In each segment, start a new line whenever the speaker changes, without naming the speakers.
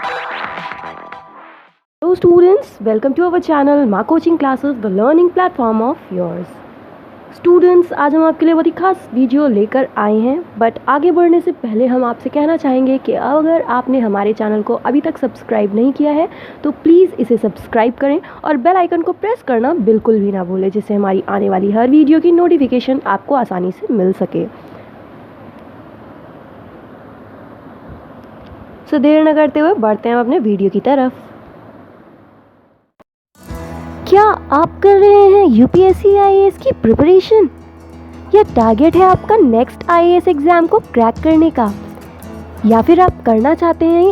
Hello students, welcome to our channel Ma Coaching Classes, the learning platform of yours. Students, आज हम आपके लिए बहुत ही खास वीडियो लेकर आए हैं, बट आगे बढ़ने से पहले हम आपसे कहना चाहेंगे कि अगर आपने हमारे चैनल को अभी तक सब्सक्राइब नहीं किया है तो प्लीज़ इसे सब्सक्राइब करें और बेल आइकन को प्रेस करना बिल्कुल भी ना भूलें, जिससे हमारी आने वाली हर वीडियो की नोटिफिकेशन आपको आसानी से मिल सके। सो देर न करते हुए बढ़ते हैं अपने वीडियो की तरफ। क्या आप कर रहे हैं यूपीएससी आईएएस की प्रिपरेशन, या टारगेट है आपका नेक्स्ट आईएएस एग्ज़ाम को क्रैक करने का, या फिर आप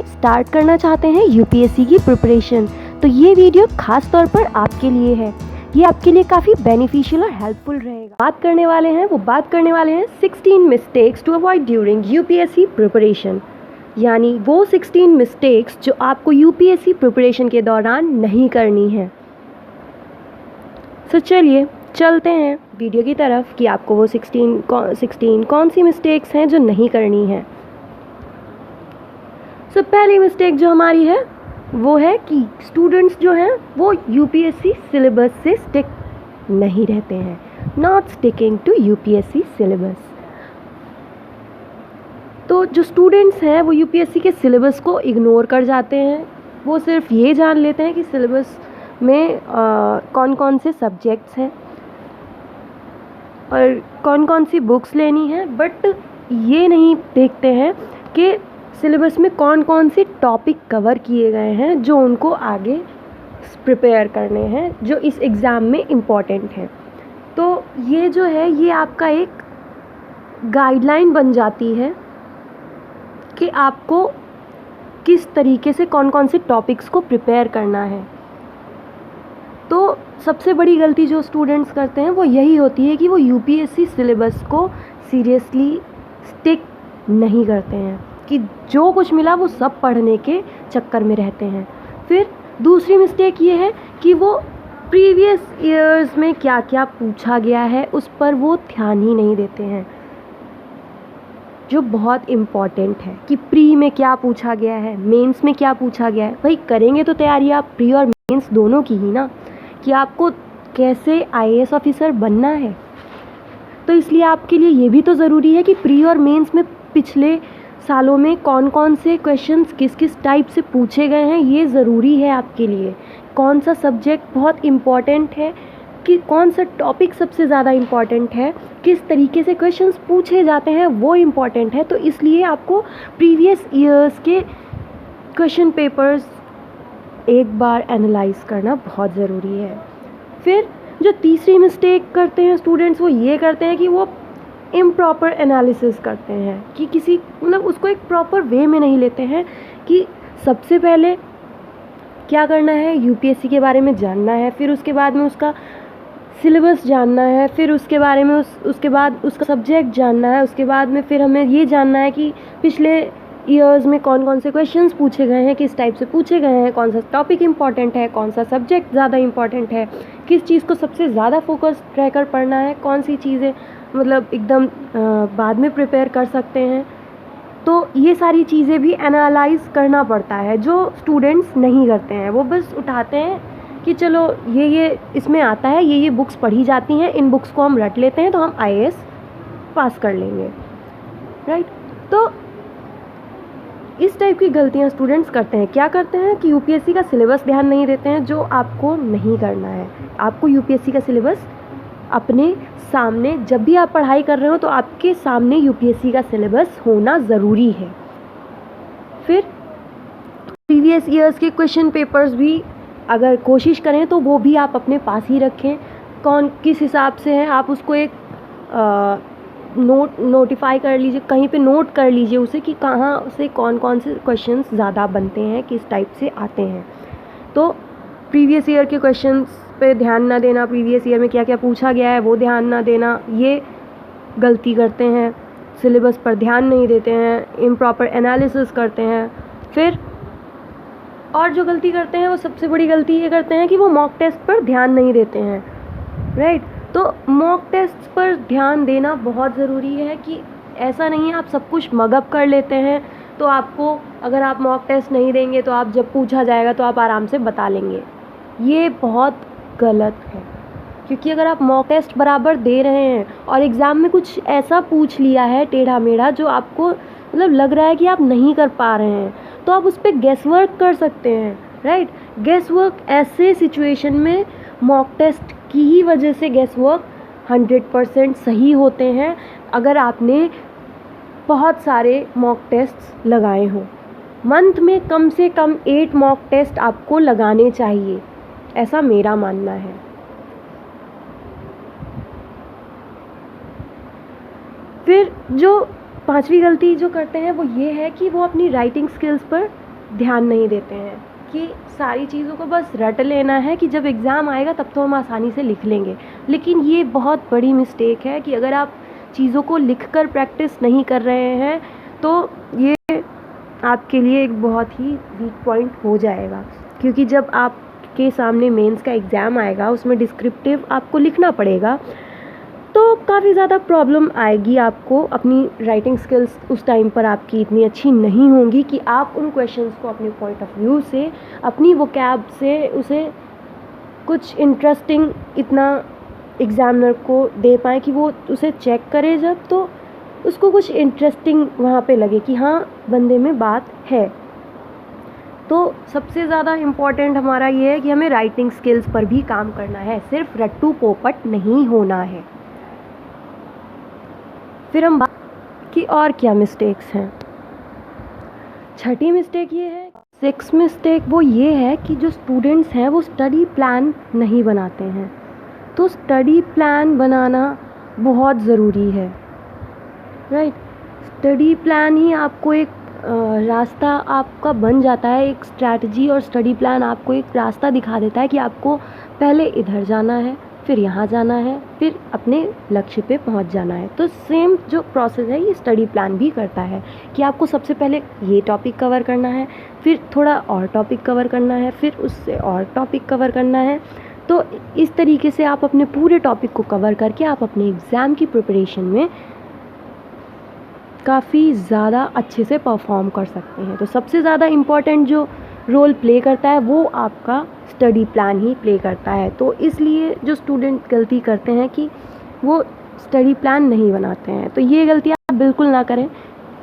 स्टार्ट करना चाहते हैं यूपीएससी की प्रिपरेशन, तो ये वीडियो खास तौर पर आपके लिए है। ये आपके लिए काफ़ी बेनिफिशियल और हेल्पफुल रहेगा। बात करने वाले हैं 16 mistakes to avoid during UPSC preparation, यानी वो 16 मिस्टेक्स जो आपको यूपीएससी प्रिपरेशन के दौरान नहीं करनी है। तो चलिए चलते हैं वीडियो की तरफ कि आपको वो 16 कौन सी मिस्टेक्स हैं जो नहीं करनी है। सो पहली मिस्टेक जो हमारी है वो है कि स्टूडेंट्स जो हैं वो यूपीएससी सिलेबस से स्टिक नहीं रहते हैं, not sticking to UPSC syllabus. तो जो स्टूडेंट्स हैं वो यूपीएससी के सिलेबस को इग्नोर कर जाते हैं। वो सिर्फ ये जान लेते हैं कि सिलेबस में कौन कौन से सब्जेक्ट्स हैं और कौन कौन सी बुक्स लेनी है, बट ये नहीं देखते हैं कि सिलेबस में कौन कौन से टॉपिक कवर किए गए हैं जो उनको आगे प्रिपेयर करने हैं, जो इस एग्ज़ाम में इम्पॉर्टेंट है। तो ये जो है ये आपका एक गाइडलाइन बन जाती है कि आपको किस तरीके से कौन कौन से टॉपिक्स को प्रिपेयर करना है। तो सबसे बड़ी गलती जो स्टूडेंट्स करते हैं वो यही होती है कि वो यूपीएससी सिलेबस को सीरियसली स्टिक नहीं करते हैं, कि जो कुछ मिला वो सब पढ़ने के चक्कर में रहते हैं। फिर दूसरी मिस्टेक ये है कि वो प्रीवियस ईयर्स में क्या क्या पूछा गया है उस पर वो ध्यान ही नहीं देते हैं, जो बहुत इम्पॉर्टेंट है कि प्री में क्या पूछा गया है, मेंस में क्या पूछा गया है। भाई करेंगे तो तैयारी आप प्री और मेंस दोनों की ही ना, कि आपको कैसे आईएएस ऑफिसर बनना है। तो इसलिए आपके लिए ये भी तो ज़रूरी है कि प्री और मेंस में पिछले सालों में कौन कौन से क्वेश्चंस किस किस टाइप से पूछे गए हैं, ये ज़रूरी है आपके लिए। कौन सा सब्जेक्ट बहुत इम्पॉर्टेंट है, कि कौन सा टॉपिक सबसे ज़्यादा इम्पॉर्टेंट है, किस तरीके से क्वेश्चंस पूछे जाते हैं वो इम्पॉर्टेंट है। तो इसलिए आपको प्रीवियस ईयर्स के क्वेश्चन पेपर्स एक बार एनालाइज करना बहुत ज़रूरी है। फिर जो तीसरी मिस्टेक करते हैं स्टूडेंट्स वो ये करते हैं कि वो इम्प्रॉपर एनालिसिस करते हैं, कि किसी उसको एक प्रॉपर वे में नहीं लेते हैं कि सबसे पहले क्या करना है, यूपीएससी के बारे में जानना है, फिर उसके बाद में उसका सिलेबस जानना है, फिर उसके बारे में उसके बाद उसका सब्जेक्ट जानना है, उसके बाद में फिर हमें ये जानना है कि पिछले ईयर्स में कौन कौन से क्वेश्चंस पूछे गए हैं, किस टाइप से पूछे गए हैं, कौन सा टॉपिक इम्पॉर्टेंट है, कौन सा सब्जेक्ट ज़्यादा इम्पॉर्टेंट है, किस चीज़ को सबसे ज़्यादा फोकस रहकर पढ़ना है, कौन सी चीज़ें एकदम बाद में प्रिपेयर कर सकते हैं। तो ये सारी चीज़ें भी एनालाइज करना पड़ता है, जो स्टूडेंट्स नहीं करते हैं। वो बस उठाते हैं कि चलो ये इसमें आता है, ये बुक्स पढ़ी जाती हैं, इन बुक्स को हम रट लेते हैं तो हम आईएएस पास कर लेंगे, राइट। तो इस टाइप की गलतियां स्टूडेंट्स करते हैं। क्या करते हैं कि यूपीएससी का सिलेबस ध्यान नहीं देते हैं, जो आपको नहीं करना है। आपको यूपीएससी का सिलेबस अपने सामने, जब भी आप पढ़ाई कर रहे हो तो आपके सामने यूपीएससी का सिलेबस होना ज़रूरी है। फिर प्रीवियस ईयर्स के क्वेश्चन पेपर्स भी अगर कोशिश करें तो वो भी आप अपने पास ही रखें। कौन किस हिसाब से है आप उसको एक नोटिफाई कर लीजिए, कहीं पे नोट कर लीजिए उसे, कि कहाँ से कौन कौन से क्वेश्चंस ज़्यादा बनते हैं, किस टाइप से आते हैं। तो प्रीवियस ईयर के क्वेश्चंस पे ध्यान ना देना, प्रीवियस ईयर में क्या क्या पूछा गया है वो ध्यान ना देना, ये गलती करते हैं। सिलेबस पर ध्यान नहीं देते हैं, इम्प्रॉपर एनालिसिस करते हैं। फिर और जो गलती करते हैं वो सबसे बड़ी गलती ये करते हैं कि वो मॉक टेस्ट पर ध्यान नहीं देते हैं, राइट। तो मॉक टेस्ट पर ध्यान देना बहुत ज़रूरी है, कि ऐसा नहीं है आप सब कुछ मगअप कर लेते हैं तो आपको अगर आप मॉक टेस्ट नहीं देंगे तो आप जब पूछा जाएगा तो आप आराम से बता लेंगे। ये बहुत गलत है, क्योंकि अगर आप मॉक टेस्ट बराबर दे रहे हैं और एग्ज़ाम में कुछ ऐसा पूछ लिया है टेढ़ा मेढ़ा जो आपको मतलब लग रहा है कि आप नहीं कर पा रहे हैं, तो आप उस पर गेस वर्क कर सकते हैं, राइट। गेस वर्क ऐसे सिचुएशन में मॉक टेस्ट की ही वजह से गेस वर्क 100% सही होते हैं, अगर आपने बहुत सारे मॉक टेस्ट लगाए हों। मंथ में कम से कम 8 मॉक टेस्ट आपको लगाने चाहिए, ऐसा मेरा मानना है। फिर जो 5वीं गलती जो करते हैं वो ये है कि वो अपनी राइटिंग स्किल्स पर ध्यान नहीं देते हैं, कि सारी चीज़ों को बस रट लेना है कि जब एग्ज़ाम आएगा तब तो हम आसानी से लिख लेंगे। लेकिन ये बहुत बड़ी मिस्टेक है कि अगर आप चीज़ों को लिखकर प्रैक्टिस नहीं कर रहे हैं तो ये आपके लिए एक बहुत ही वीक पॉइंट हो जाएगा, क्योंकि जब आपके सामने मेंस का एग्ज़ाम आएगा उसमें डिस्क्रिप्टिव आपको लिखना पड़ेगा, तो काफ़ी ज़्यादा प्रॉब्लम आएगी आपको। अपनी राइटिंग स्किल्स उस टाइम पर आपकी इतनी अच्छी नहीं होंगी कि आप उन क्वेश्चंस को अपने पॉइंट ऑफ व्यू से, अपनी वोकैब से उसे कुछ इंटरेस्टिंग इतना एग्ज़ामिनर को दे पाएँ कि वो उसे चेक करे जब, तो उसको कुछ इंटरेस्टिंग वहाँ पे लगे कि हाँ बंदे में बात है। तो सबसे ज़्यादा इम्पॉर्टेंट हमारा ये है कि हमें राइटिंग स्किल्स पर भी काम करना है, सिर्फ रट्टू पोपट नहीं होना है। फिर हम बात की और क्या मिस्टेक्स हैं। 6ठी मिस्टेक ये है, 6th मिस्टेक वो ये है कि जो स्टूडेंट्स हैं वो स्टडी प्लान नहीं बनाते हैं। तो स्टडी प्लान बनाना बहुत ज़रूरी है, राइट। स्टडी प्लान ही आपको एक रास्ता आपका बन जाता है, एक स्ट्रैटेजी और स्टडी प्लान आपको एक रास्ता दिखा देता है कि आपको पहले इधर जाना है, फिर यहाँ जाना है, फिर अपने लक्ष्य पे पहुँच जाना है। तो सेम जो प्रोसेस है ये स्टडी प्लान भी करता है कि आपको सबसे पहले ये टॉपिक कवर करना है, फिर थोड़ा और टॉपिक कवर करना है, फिर उससे और टॉपिक कवर करना है। तो इस तरीके से आप अपने पूरे टॉपिक को कवर करके आप अपने एग्ज़ाम की प्रिपरेशन में काफ़ी ज़्यादा अच्छे से परफॉर्म कर सकते हैं। तो सबसे ज़्यादा इम्पॉर्टेंट जो रोल प्ले करता है वो आपका स्टडी प्लान ही प्ले करता है। तो इसलिए जो स्टूडेंट गलती करते हैं कि वो स्टडी प्लान नहीं बनाते हैं, तो ये गलती आप बिल्कुल ना करें।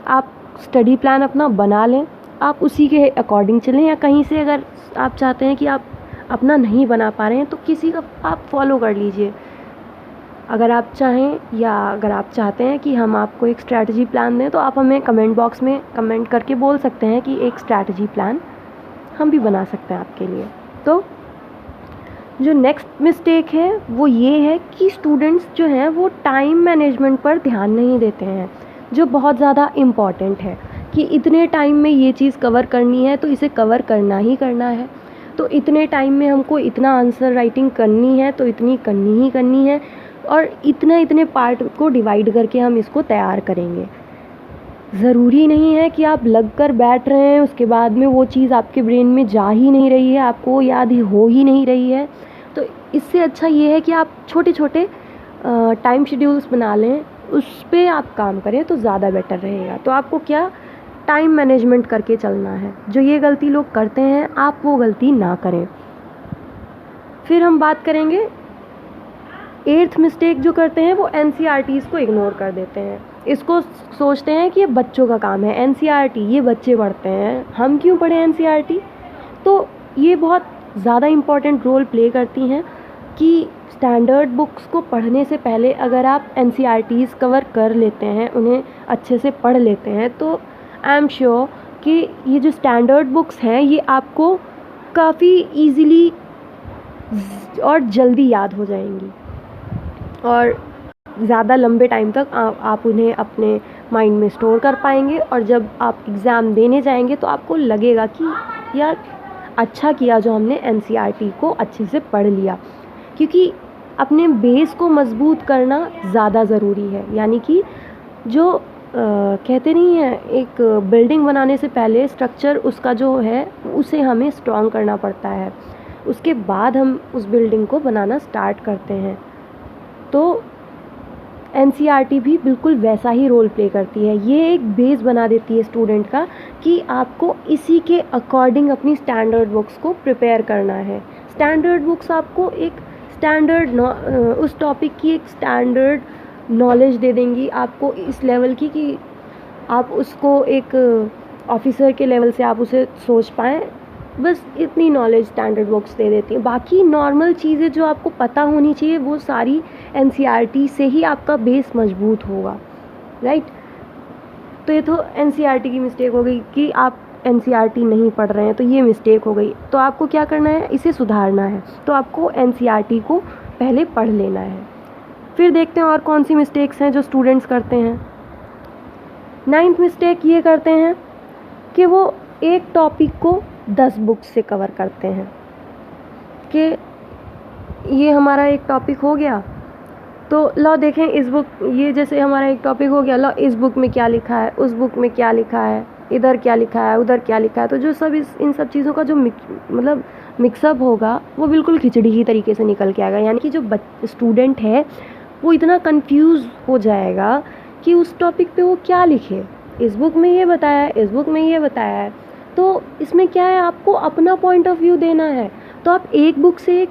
आप स्टडी प्लान अपना बना लें, आप उसी के अकॉर्डिंग चलें, या कहीं से अगर आप चाहते हैं कि आप अपना नहीं बना पा रहे हैं तो किसी का आप फॉलो कर लीजिए अगर आप चाहें, या अगर आप चाहते हैं कि हम आपको एक स्ट्रैटेजी प्लान दें तो आप हमें कमेंट बॉक्स में कमेंट करके बोल सकते हैं कि एक स्ट्रैटेजी प्लान हम भी बना सकते हैं आपके लिए। तो जो नेक्स्ट मिस्टेक है वो ये है कि स्टूडेंट्स जो हैं वो टाइम मैनेजमेंट पर ध्यान नहीं देते हैं, जो बहुत ज़्यादा इम्पॉर्टेंट है कि इतने टाइम में ये चीज़ कवर करनी है तो इसे कवर करना ही करना है। तो इतने टाइम में हमको इतना आंसर राइटिंग करनी है तो इतनी करनी ही करनी है, और इतने पार्ट को डिवाइड करके हम इसको तैयार करेंगे। ज़रूरी नहीं है कि आप लग कर बैठ रहे हैं उसके बाद में वो चीज़ आपके ब्रेन में जा ही नहीं रही है, आपको याद ही हो ही नहीं रही है। तो इससे अच्छा ये है कि आप छोटे छोटे टाइम शेड्यूल्स बना लें, उस पर आप काम करें तो ज़्यादा बेटर रहेगा। तो आपको क्या टाइम मैनेजमेंट करके चलना है। जो ये गलती लोग करते हैं आप वो गलती ना करें। फिर हम बात करेंगे 8th मिस्टेक जो करते हैं वो NCERTs को इग्नोर कर देते हैं। इसको सोचते हैं कि ये बच्चों का काम है, NCERT ये बच्चे पढ़ते हैं, हम क्यों पढ़ें NCERT। तो ये बहुत ज़्यादा इम्पॉर्टेंट रोल प्ले करती हैं कि स्टैंडर्ड बुक्स को पढ़ने से पहले अगर आप NCERTs कवर कर लेते हैं, उन्हें अच्छे से पढ़ लेते हैं, तो आई एम श्योर कि ये जो स्टैंडर्ड बुक्स हैं ये आपको काफ़ी ईज़िली और जल्दी याद हो जाएंगी और ज़्यादा लंबे टाइम तक आप उन्हें अपने माइंड में स्टोर कर पाएंगे। और जब आप एग्ज़ाम देने जाएंगे तो आपको लगेगा कि यार अच्छा किया जो हमने NCERT को अच्छे से पढ़ लिया, क्योंकि अपने बेस को मजबूत करना ज़्यादा ज़रूरी है। यानी कि जो कहते नहीं हैं, एक बिल्डिंग बनाने से पहले स्ट्रक्चर उसका जो है उसे हमें स्ट्रॉन्ग करना पड़ता है, उसके बाद हम उस बिल्डिंग को बनाना स्टार्ट करते हैं। तो एनसीईआरटी भी बिल्कुल वैसा ही रोल प्ले करती है। ये एक बेस बना देती है स्टूडेंट का कि आपको इसी के अकॉर्डिंग अपनी स्टैंडर्ड बुक्स को प्रिपेयर करना है। स्टैंडर्ड बुक्स आपको एक स्टैंडर्ड उस टॉपिक की एक स्टैंडर्ड नॉलेज दे देंगी आपको इस लेवल की कि आप उसको एक ऑफिसर के लेवल से आप उसे सोच पाएँ। बस इतनी नॉलेज स्टैंडर्ड बुक्स दे देती हैं। बाकी नॉर्मल चीज़ें जो आपको पता होनी चाहिए वो सारी एनसीईआरटी से ही आपका बेस मजबूत होगा, राइट। तो ये तो एनसीईआरटी की मिस्टेक हो गई कि आप एनसीईआरटी नहीं पढ़ रहे हैं, तो ये मिस्टेक हो गई। तो आपको क्या करना है, इसे सुधारना है। तो आपको एनसीईआरटी को पहले पढ़ लेना है। फिर देखते हैं और कौन सी मिस्टेक्स हैं जो स्टूडेंट्स करते हैं। 9th मिस्टेक ये करते हैं कि वो एक टॉपिक को 10 बुक्स से कवर करते हैं कि ये हमारा एक टॉपिक हो गया, तो लो देखें इस बुक, ये जैसे हमारा एक टॉपिक हो गया, लो इस बुक में क्या लिखा है, उस बुक में क्या लिखा है, इधर क्या लिखा है, उधर क्या लिखा है। तो जो सब इन सब चीज़ों का जो मतलब मिक्सअप होगा वो बिल्कुल खिचड़ी ही तरीके से निकल के आएगा। यानी कि जो स्टूडेंट है वो इतना कंफ्यूज हो जाएगा कि उस टॉपिक पे वो क्या लिखे। इस बुक में ये बताया है, इस बुक में ये बताया है, तो इसमें क्या है, आपको अपना पॉइंट ऑफ व्यू देना है। तो आप एक बुक से एक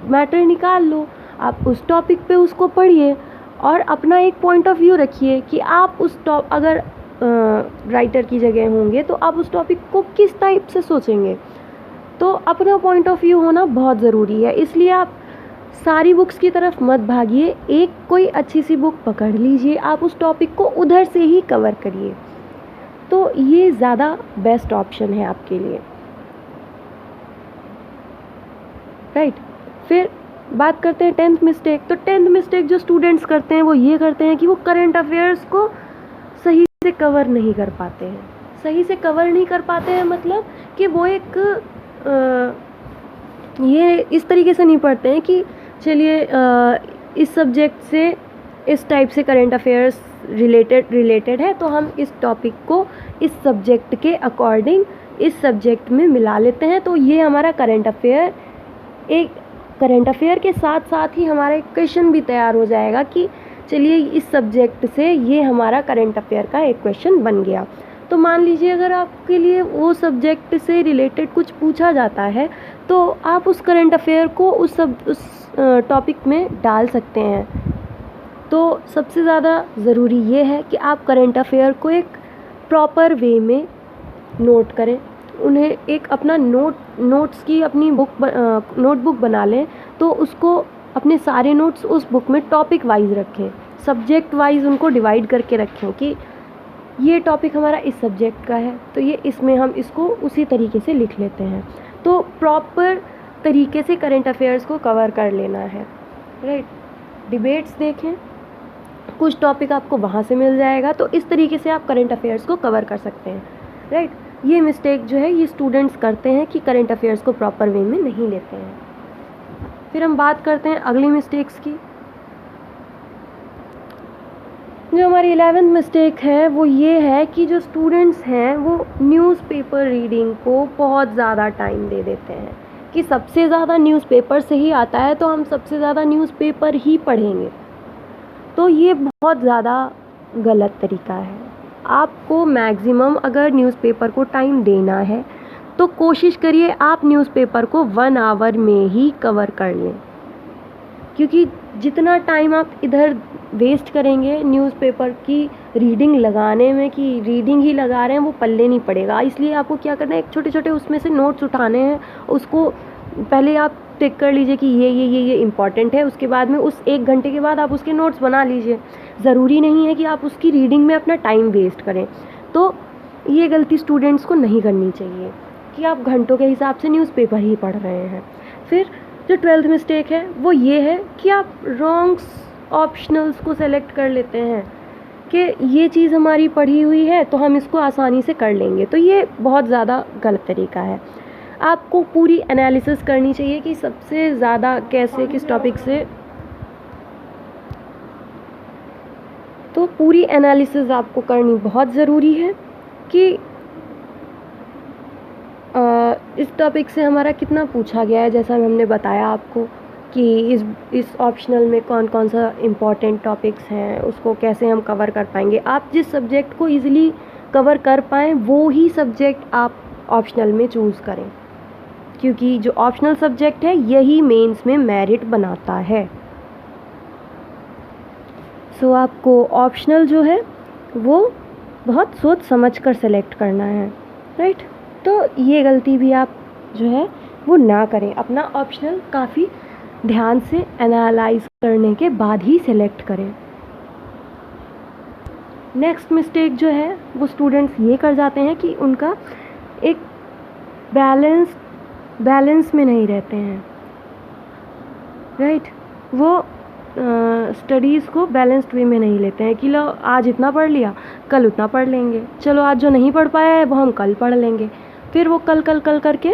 मैटर निकाल लो, आप उस टॉपिक पे उसको पढ़िए और अपना एक पॉइंट ऑफ व्यू रखिए कि आप उस अगर राइटर की जगह होंगे तो आप उस टॉपिक को किस टाइप से सोचेंगे। तो अपना पॉइंट ऑफ व्यू होना बहुत ज़रूरी है। इसलिए आप सारी बुक्स की तरफ मत भागिए, एक कोई अच्छी सी बुक पकड़ लीजिए, आप उस टॉपिक को उधर से ही कवर करिए। तो ये ज़्यादा बेस्ट ऑप्शन है आपके लिए, राइट। फिर बात करते हैं 10th मिस्टेक। तो 10th मिस्टेक जो स्टूडेंट्स करते हैं वो ये करते हैं कि वो करंट अफेयर्स को सही से कवर नहीं कर पाते हैं। सही से कवर नहीं कर पाते हैं मतलब कि वो एक ये इस तरीके से नहीं पढ़ते हैं कि चलिए इस सब्जेक्ट से इस टाइप से करंट अफेयर्स रिलेटेड है तो हम इस टॉपिक को इस सब्जेक्ट के अकॉर्डिंग इस सब्जेक्ट में मिला लेते हैं। तो ये हमारा करंट अफेयर के साथ साथ ही हमारा एक क्वेश्चन भी तैयार हो जाएगा कि चलिए इस सब्जेक्ट से ये हमारा करंट अफेयर का एक क्वेश्चन बन गया। तो मान लीजिए अगर आपके लिए वो सब्जेक्ट से रिलेटेड कुछ पूछा जाता है तो आप उस करंट अफेयर को उस टॉपिक में डाल सकते हैं। तो सबसे ज़्यादा ज़रूरी ये है कि आप करंट अफेयर को एक प्रॉपर वे में नोट करें, उन्हें एक अपना नोट्स की अपनी नोटबुक बना लें। तो उसको अपने सारे नोट्स उस बुक में टॉपिक वाइज रखें, सब्जेक्ट वाइज उनको डिवाइड करके रखें कि ये टॉपिक हमारा इस सब्जेक्ट का है तो ये इसमें हम इसको उसी तरीके से लिख लेते हैं। तो प्रॉपर तरीके से करंट अफेयर्स को कवर कर लेना है, राइट। डिबेट्स देखें, कुछ टॉपिक आपको वहाँ से मिल जाएगा, तो इस तरीके से आप करंट अफेयर्स को कवर कर सकते हैं, राइट। ये मिस्टेक जो है ये स्टूडेंट्स करते हैं कि करंट अफेयर्स को प्रॉपर वे में नहीं लेते हैं। फिर हम बात करते हैं अगली मिस्टेक्स की। जो हमारी 11th मिस्टेक है वो ये है कि जो स्टूडेंट्स हैं वो न्यूज़पेपर रीडिंग को बहुत ज़्यादा टाइम दे देते हैं कि सबसे ज़्यादा न्यूज़पेपर से ही आता है तो हम सबसे ज़्यादा न्यूज़पेपर ही पढ़ेंगे। तो ये बहुत ज़्यादा गलत तरीका है। आपको मैक्सिमम अगर न्यूज़पेपर को टाइम देना है तो कोशिश करिए आप न्यूज़पेपर को 1 आवर में ही कवर कर लें, क्योंकि जितना टाइम आप इधर वेस्ट करेंगे न्यूज़पेपर की रीडिंग लगाने में कि रीडिंग ही लगा रहे हैं, वो पल्ले नहीं पड़ेगा। इसलिए आपको क्या करना है, एक छोटे छोटे उसमें से नोट्स उठाने हैं, उसको पहले आप टिक कर लीजिए कि ये इम्पॉर्टेंट है। उसके बाद में उस 1 घंटे के बाद आप उसके नोट्स बना लीजिए। ज़रूरी नहीं है कि आप उसकी रीडिंग में अपना टाइम वेस्ट करें। तो ये गलती स्टूडेंट्स को नहीं करनी चाहिए कि आप घंटों के हिसाब से न्यूज़पेपर ही पढ़ रहे हैं। फिर जो 12th मिस्टेक है वो ये है कि आप रॉन्ग्स ऑप्शनल्स को सेलेक्ट कर लेते हैं कि ये चीज़ हमारी पढ़ी हुई है तो हम इसको आसानी से कर लेंगे। तो ये बहुत ज़्यादा गलत तरीका है। आपको पूरी एनालिसिस करनी चाहिए कि सबसे ज़्यादा कैसे किस टॉपिक से, तो पूरी एनालिसिस आपको करनी बहुत ज़रूरी है कि इस टॉपिक से हमारा कितना पूछा गया है, जैसा हमने बताया आपको। कि इस ऑप्शनल में कौन कौन सा इम्पॉर्टेंट टॉपिक्स हैं, उसको कैसे हम कवर कर पाएंगे। आप जिस सब्जेक्ट को ईज़िली कवर कर पाएँ वो ही सब्जेक्ट आप ऑप्शनल में चूज़ करें, क्योंकि जो ऑप्शनल सब्जेक्ट है यही मेंस में मेरिट बनाता है। सो आपको ऑप्शनल जो है वो बहुत सोच समझ कर सेलेक्ट करना है, राइट। तो ये गलती भी आप जो है वो ना करें, अपना ऑप्शनल काफ़ी ध्यान से एनालाइज करने के बाद ही सेलेक्ट करें। नेक्स्ट मिस्टेक जो है वो स्टूडेंट्स ये कर जाते हैं कि उनका एक बैलेंस में नहीं रहते हैं, राइट। वो स्टडीज़ को बैलेंस्ड वे में नहीं लेते हैं कि लो आज इतना पढ़ लिया, कल उतना पढ़ लेंगे, चलो आज जो नहीं पढ़ पाया है वो हम कल पढ़ लेंगे। फिर वो कल करके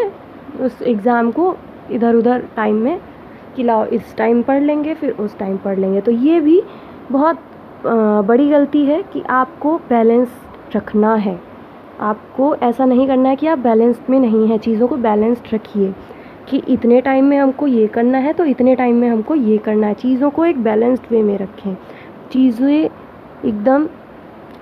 उस एग्ज़ाम को इधर उधर टाइम में कि लाओ इस टाइम पढ़ लेंगे फिर उस टाइम पढ़ लेंगे। तो ये भी बहुत बड़ी गलती है कि आपको बैलेंस रखना है। आपको ऐसा नहीं करना है कि आप बैलेंस्ड में नहीं हैं, चीज़ों को बैलेंस्ड रखिए कि इतने टाइम में हमको ये करना है तो इतने टाइम में हमको ये करना है। चीज़ों को एक बैलेंस्ड वे में रखें। चीज़ें एकदम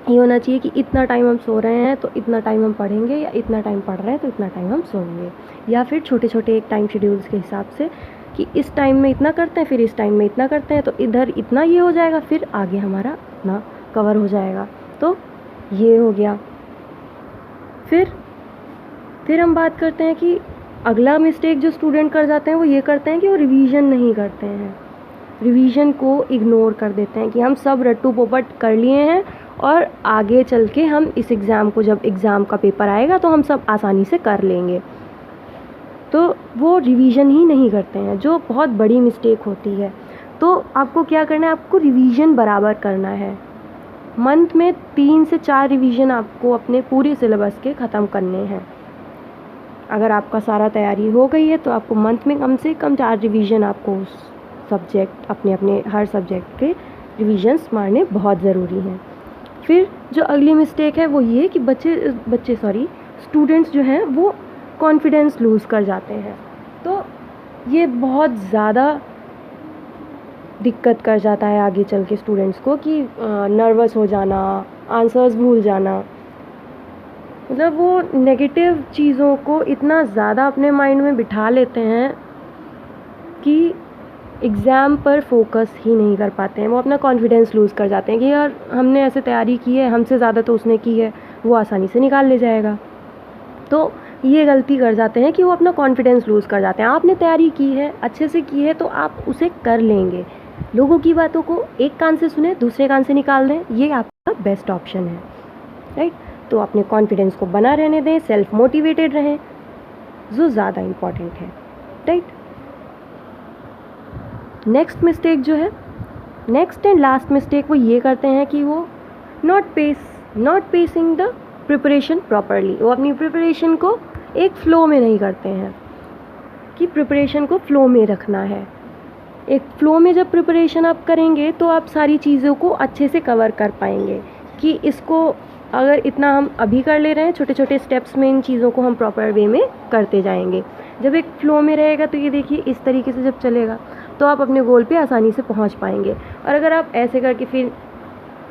ये होना चाहिए कि इतना टाइम हम सो रहे हैं तो इतना टाइम हम पढ़ेंगे, या इतना टाइम पढ़ रहे हैं तो इतना टाइम हम सोएंगे, या फिर छोटे छोटे एक टाइम शेड्यूल्स के हिसाब से कि इस टाइम में इतना करते हैं फिर इस टाइम में इतना करते हैं, तो इधर इतना ये हो जाएगा फिर आगे हमारा इतना कवर हो जाएगा। तो ये हो गया। फिर हम बात करते हैं कि अगला मिस्टेक जो स्टूडेंट कर जाते हैं वो ये करते हैं कि वो रिवीजन नहीं करते हैं, रिवीजन को इग्नोर कर देते हैं कि हम सब रट्टू पोपट कर लिए हैं और आगे चल के हम इस एग्ज़ाम को, जब एग्ज़ाम का पेपर आएगा तो हम सब आसानी से कर लेंगे। तो वो रिवीजन ही नहीं करते हैं, जो बहुत बड़ी मिस्टेक होती है। तो आपको क्या करना है, आपको रिवीजन बराबर करना है। मंथ में 3 से 4 रिवीजन आपको अपने पूरे सिलेबस के ख़त्म करने हैं। अगर आपका सारा तैयारी हो गई है तो आपको मंथ में कम से कम 4 रिवीजन आपको उस सब्जेक्ट अपने हर सब्जेक्ट के रिवीजन्स मारने बहुत ज़रूरी हैं। फिर जो अगली मिस्टेक है वो ये कि स्टूडेंट्स जो हैं वो कॉन्फिडेंस लूज़ कर जाते हैं। तो ये बहुत ज़्यादा दिक्कत कर जाता है आगे चल के स्टूडेंट्स को कि नर्वस हो जाना, आंसर्स भूल जाना, मतलब वो नेगेटिव चीज़ों को इतना ज़्यादा अपने माइंड में बिठा लेते हैं कि एग्ज़ाम पर फोकस ही नहीं कर पाते हैं। वो अपना कॉन्फिडेंस लूज़ कर जाते हैं कि यार हमने ऐसे तैयारी की है, हमसे ज़्यादा तो उसने की है, वो आसानी से निकाल ले जाएगा। तो ये गलती कर जाते हैं कि वो अपना कॉन्फिडेंस लूज़ कर जाते हैं। आपने तैयारी की है, अच्छे से की है, तो आप उसे कर लेंगे। लोगों की बातों को एक कान से सुने, दूसरे कान से निकाल दें, ये आपका बेस्ट ऑप्शन है, राइट। तो अपने कॉन्फिडेंस को बना रहने दें, सेल्फ मोटिवेटेड रहें, जो ज़्यादा इम्पॉर्टेंट है, राइट। नेक्स्ट मिस्टेक जो है, नेक्स्ट एंड लास्ट मिस्टेक वो ये करते हैं कि वो not pacing the preparation properly. वो अपनी प्रिपरेशन को एक फ़्लो में नहीं करते हैं कि प्रिपरेशन को फ़्लो में रखना है। एक फ़्लो में जब प्रिपरेशन आप करेंगे तो आप सारी चीज़ों को अच्छे से कवर कर पाएंगे कि इसको अगर इतना हम अभी कर ले रहे हैं, छोटे छोटे स्टेप्स में इन चीज़ों को हम प्रॉपर वे में करते जाएंगे। जब एक फ़्लो में रहेगा तो ये देखिए इस तरीके से जब चलेगा तो आप अपने गोल पे आसानी से पहुंच पाएंगे। और अगर आप ऐसे करके फिर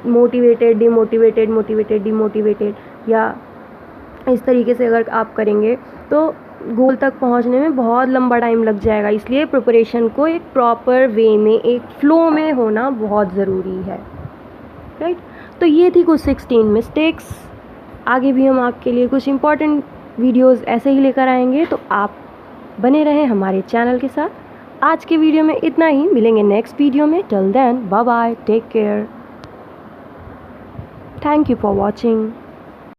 मोटिवेटेड डिमोटिवेटेड या इस तरीके से अगर आप करेंगे तो गोल तक पहुंचने में बहुत लंबा टाइम लग जाएगा। इसलिए प्रिपरेशन को एक प्रॉपर वे में, एक फ़्लो में होना बहुत ज़रूरी है, राइट। तो ये थी कुछ 16 मिस्टेक्स। आगे भी हम आपके लिए कुछ इम्पॉर्टेंट वीडियोस ऐसे ही लेकर आएंगे, तो आप बने रहें हमारे चैनल के साथ। आज के वीडियो में इतना ही, मिलेंगे नेक्स्ट वीडियो में। Till then bye bye, take care, thank you for watching.